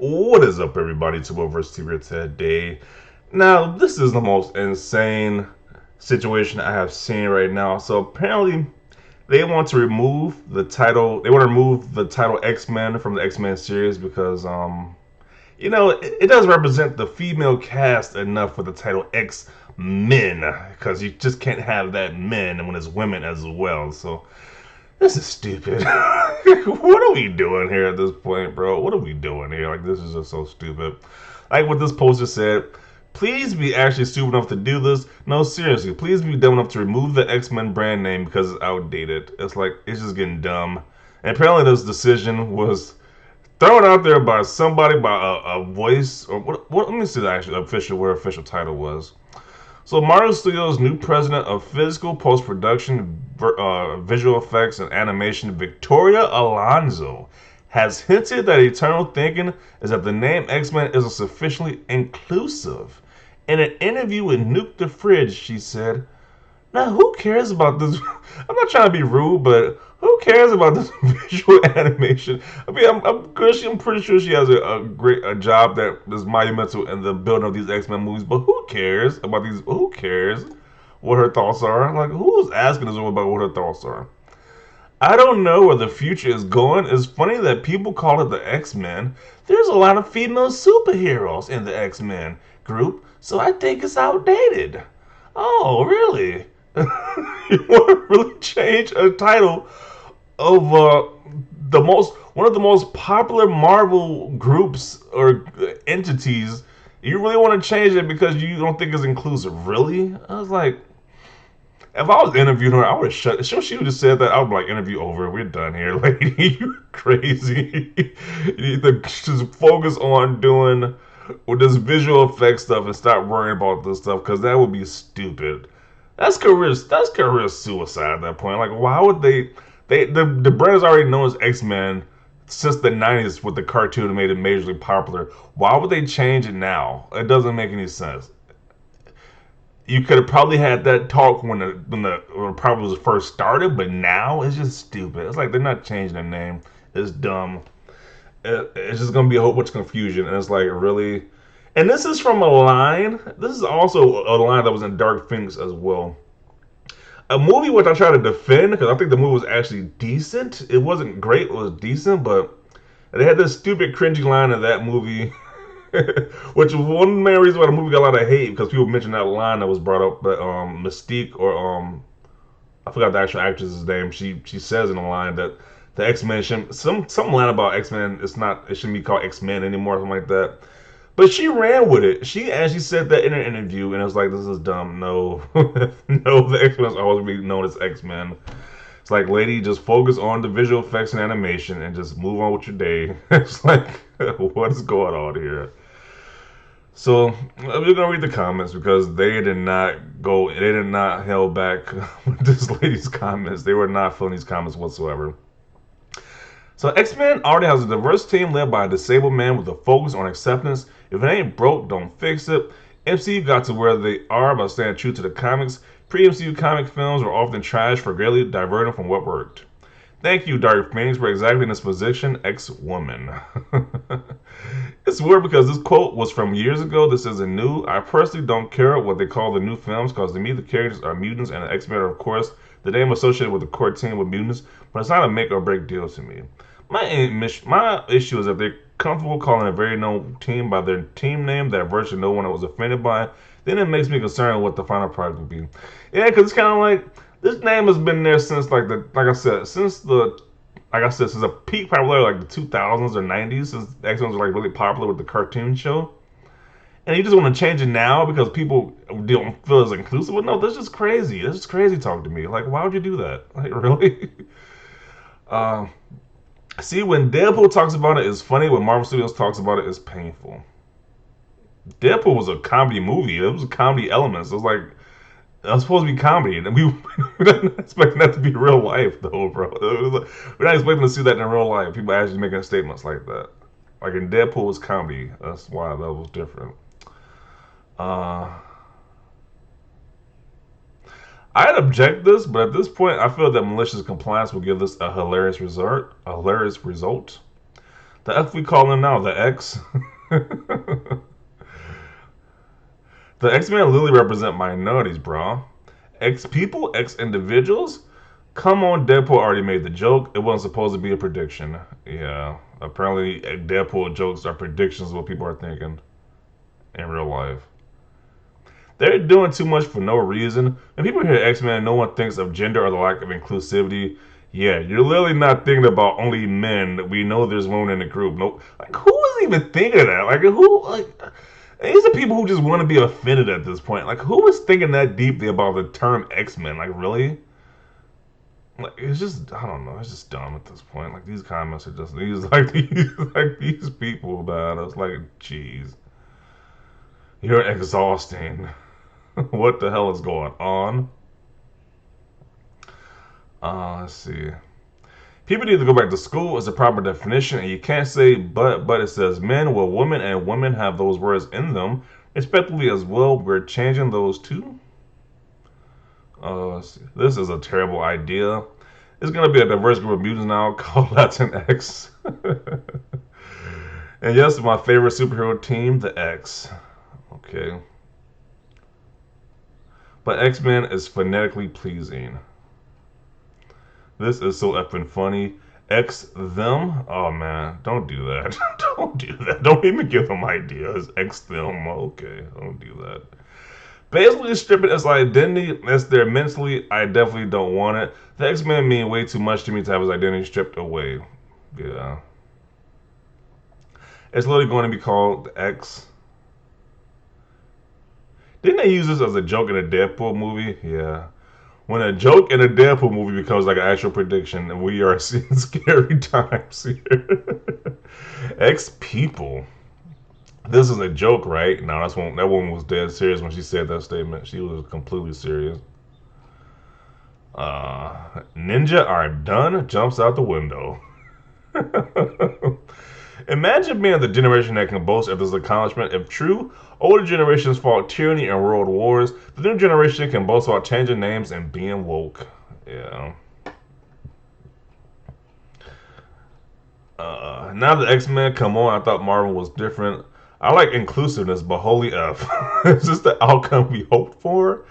What is up, everybody? To Versus TV today. Now, this is the most insane situation I have seen right now. So apparently, they want to remove the title. They want to remove the title X-Men from the X-Men series because, it does represent the female cast enough for the title X-Men because you just can't have that men when it's women as well. So this is stupid. What are we doing here at this point, bro? What are we doing here? Like, this is just so stupid. Like what this poster said, please be actually stupid enough to do this. No, seriously, please be dumb enough to remove the X-Men brand name because it's outdated. It's like, it's just getting dumb. And apparently this decision was thrown out there by somebody, by a voice, or what let me see the actual official, where official title was. So Marvel Studios' new president of physical post-production, visual effects, and animation, Victoria Alonso, has hinted that eternal thinking is that the name X-Men isn't sufficiently inclusive. In an interview with Nuke the Fridge, she said, now, who cares about this? I'm not trying to be rude, but who cares about this visual animation? I mean, I'm pretty sure she has a great job that is monumental in the building of these X-Men movies. But who cares about these? Who cares what her thoughts are? Like, who's asking this woman about what her thoughts are? I don't know where the future is going. It's funny that people call it the X-Men. There's a lot of female superheroes in the X-Men group, so I think it's outdated. Oh, really? You want to really change a title of one of the most popular Marvel groups or entities? You really want to change it because you don't think it's inclusive? Really? I was like, if I was interviewing her, I would have shut. She would have said that. I would be like, interview over. We're done here, lady. You crazy? You need to just focus on doing with this visual effects stuff and stop worrying about this stuff because that would be stupid. That's career suicide at that point. Like, why would the brand is already known as X-Men since the 90s with the cartoon that made it majorly popular. Why would they change it now? It doesn't make any sense. You could have probably had that talk when probably was first started, but now it's just stupid. It's like they're not changing their name. It's dumb. It's just gonna be a whole bunch of confusion, and it's like, really. And this is from a line. This is also a line that was in Dark Phoenix as well. A movie which I try to defend because I think the movie was actually decent. It wasn't great. It was decent, but they had this stupid, cringy line in that movie, which was one of the main reasons why the movie got a lot of hate because people mentioned that line that was brought up. But Mystique or I forgot the actual actress's name. She says in the line that the X Men shouldn't some line about X Men. It shouldn't be called X Men anymore, something like that. But she ran with it. She actually said that in an interview, and it was like, this is dumb. No, no, the X Men always be known as X Men. It's like, lady, just focus on the visual effects and animation, and just move on with your day. It's like, what is going on here? So we're gonna read the comments because they did not held back with this lady's comments. They were not filling these comments whatsoever. So X-Men already has a diverse team led by a disabled man with a focus on acceptance. If it ain't broke, don't fix it. MCU got to where they are by staying true to the comics. Pre-MCU comic films were often trashed for greatly diverting from what worked. Thank you, Dark Phoenix, for exactly in this position, X-Woman. It's weird because this quote was from years ago. This isn't new. I personally don't care what they call the new films because to me the characters are mutants and the X-Men are, of course, the name associated with the core team with mutants, but it's not a make or break deal to me. My issue is that they're comfortable calling a very known team by their team name that virtually no one was offended by. Then it makes me concerned what the final product will be. Yeah, because it's kind of like this name has been there since since a peak popularity like the 2000s or 90s, since X-Men was like really popular with the cartoon show. And you just want to change it now because people don't feel as inclusive. But no, that's just crazy. That's just crazy talk to me. Like, why would you do that? Like, really? uh, See, when Deadpool talks about it, it's funny. When Marvel Studios talks about it, it's painful. Deadpool was a comedy movie. It was a comedy elements. It was like it was supposed to be comedy, and we're not expecting that to be real life, though, bro. We're not expecting to see that in real life. People actually making statements like that. Like in Deadpool was comedy. That's why that was different. Uh, I'd object this, but at this point, I feel that malicious compliance will give this a hilarious result. The F we call them now, the X. The X-Men literally represent minorities, bro. X people, X individuals. Come on, Deadpool already made the joke. It wasn't supposed to be a prediction. Yeah, apparently Deadpool jokes are predictions of what people are thinking in real life. They're doing too much for no reason. When people hear X-Men, no one thinks of gender or the lack of inclusivity. Yeah, you're literally not thinking about only men. We know there's women in the group. Nope. Like, who is even thinking of that? Like, who, like, these are people who just want to be offended at this point. Like, who is thinking that deeply about the term X-Men? Like, really? Like, it's just, I don't know. It's just dumb at this point. Like, these comments are just, these, like, these people, man. It's like, jeez. You're exhausting. What the hell is going on? Let's see. People need to go back to school is a proper definition, and you can't say but it says men, well, women and women have those words in them, respectively as well. We're changing those too. This is a terrible idea. It's gonna be a diverse group of mutants now called Latinx. And yes, my favorite superhero team, the X. Okay. But X-Men is phonetically pleasing. This is so effing funny. X them? Oh man, don't do that. Don't do that. Don't even give them ideas. X them. Okay, don't do that. Basically, strip it as identity. As their mentally, I definitely don't want it. The X-Men mean way too much to me to have his identity stripped away. Yeah. It's literally going to be called the X. Didn't they use this as a joke in a Deadpool movie? Yeah. When a joke in a Deadpool movie becomes like an actual prediction, and we are seeing scary times here. X people. This is a joke, right? No, that woman was dead serious when she said that statement. She was completely serious. Ninja are done. Jumps out the window. Imagine being the generation that can boast of this accomplishment. If true, older generations fought tyranny and world wars. The new generation can boast about changing names and being woke. Yeah. Now the X-Men come on, I thought Marvel was different. I like inclusiveness, but holy F. Is this the outcome we hoped for?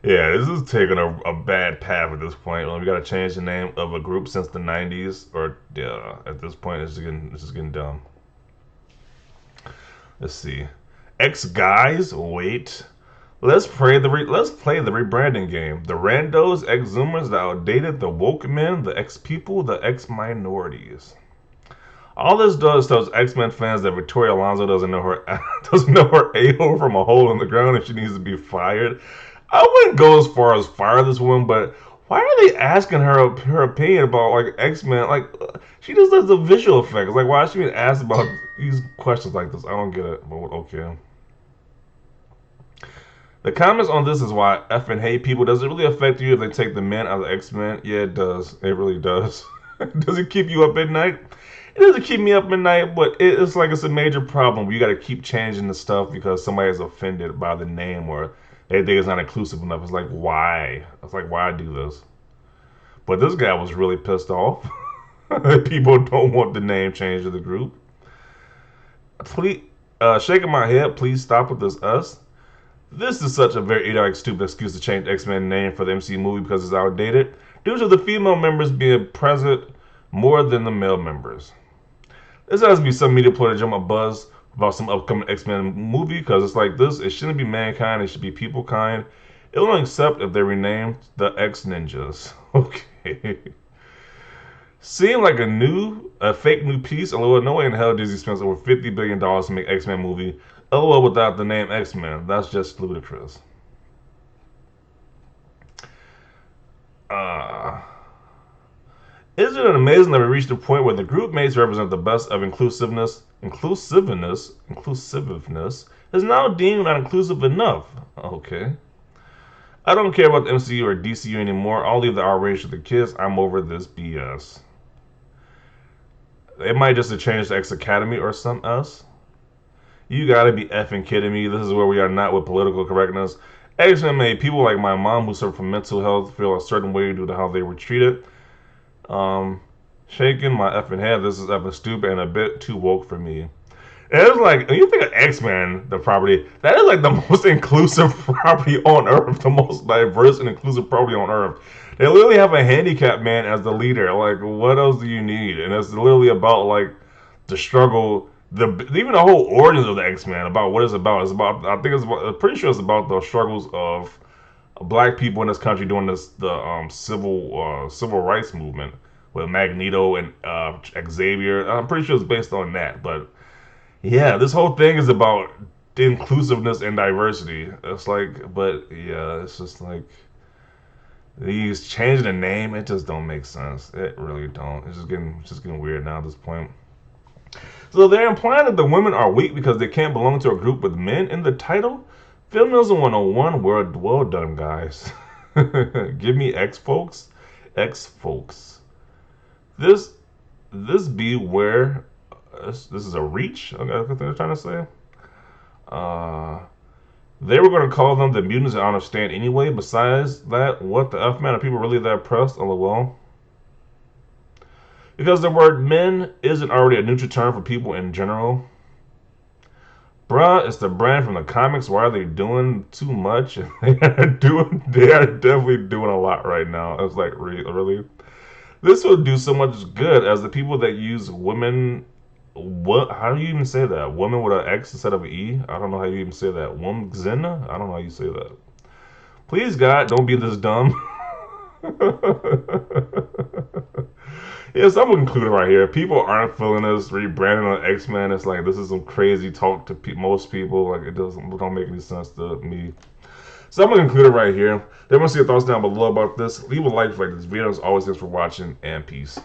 Yeah, this is taking a bad path at this point. We got to change the name of a group since the 90s. Or, yeah, at this point, it's just getting dumb. Let's see. X guys, wait. Let's play the rebranding game. The randos, X zoomers, the outdated, the woke men, the X people, the X minorities. All this does tells X-Men fans that Victoria Alonso doesn't know her a-hole from a hole in the ground and she needs to be fired. I wouldn't go as far as fire this woman, but why are they asking her opinion about like X-Men? Like she just does the visual effects. Like why is she being asked about these questions like this? I don't get it. But okay. The comments on this is why I effing hate people. Does it really affect you if they take the men out of the X-Men? Yeah, it does. It really does. Does it keep you up at night? It doesn't keep me up at night, but it's like it's a major problem. You got to keep changing the stuff because somebody is offended by the name or they think it's not inclusive enough. It's like, why? It's like, why do this? But this guy was really pissed off. People don't want the name change of the group. Please, shaking my head, please stop with this us. This is such a very idiotic, stupid excuse to change X-Men name for the MCU movie because it's outdated. Due to the female members being present more than the male members. This has to be some media ploy to jump a buzz about some upcoming X-Men movie because it's like this. It shouldn't be mankind. It should be people kind. It will only accept if they rename the X-Ninjas. Okay. Seemed like a fake new piece. Although no way in hell Disney spends over $50 billion to make X-Men movie. LOL without the name X-Men. That's just ludicrous. Isn't it amazing that we reached a point where the group mates represent the best of inclusiveness is now deemed not inclusive enough? Okay. I don't care about the MCU or DCU anymore. I'll leave the outrage to the kids. I'm over this BS. It might just have changed the X Academy or something else. You gotta be effing kidding me. This is where we are not with political correctness. X-Men made people like my mom who suffer from mental health feel a certain way due to how they were treated. Shaking my effing head. This is effing stupid and a bit too woke for me. And it's like, when you think of X-Men, the property, that is like the most inclusive property on Earth, the most diverse and inclusive property on Earth. They literally have a handicapped man as the leader. Like, what else do you need? And it's literally about like the struggle, the even the whole origins of the X-Men, about what it's about. It's about, I think it's about, I'm pretty sure it's about the struggles of black people in this country during the civil rights movement with Magneto and Xavier. I'm pretty sure it's based on that, but yeah, this whole thing is about inclusiveness and diversity. It's like, but yeah, it's just like these changing the name. It just don't make sense. It really don't. It's just getting weird now at this point. So they're implying that the women are weak because they can't belong to a group with men in the title. Feminism 101. Well done, guys. Give me X folks. X folks. This this be where this is a reach. Okay, that's what they're trying to say. Uh, they were going to call them the mutants. I understand anyway. Besides that, what the f man, are people really that pressed? LOL. Because the word men isn't already a neutral term for people in general. Bruh, it's the brand from the comics. Why are they doing too much? They are definitely doing a lot right now. It's like, really? This would do so much good as the people that use women. What? How do you even say that? Woman with an X instead of an E? I don't know how you even say that. Woman. I don't know how you say that. Please, God, don't be this dumb. Yes, I'm included right here. People aren't feeling this rebranding on X-Men. It's like this is some crazy talk to most people. Like it don't make any sense to me. So I'm gonna include it right here. Then we'll see your thoughts down below about this. Leave a like for this video. As always, thanks for watching and peace.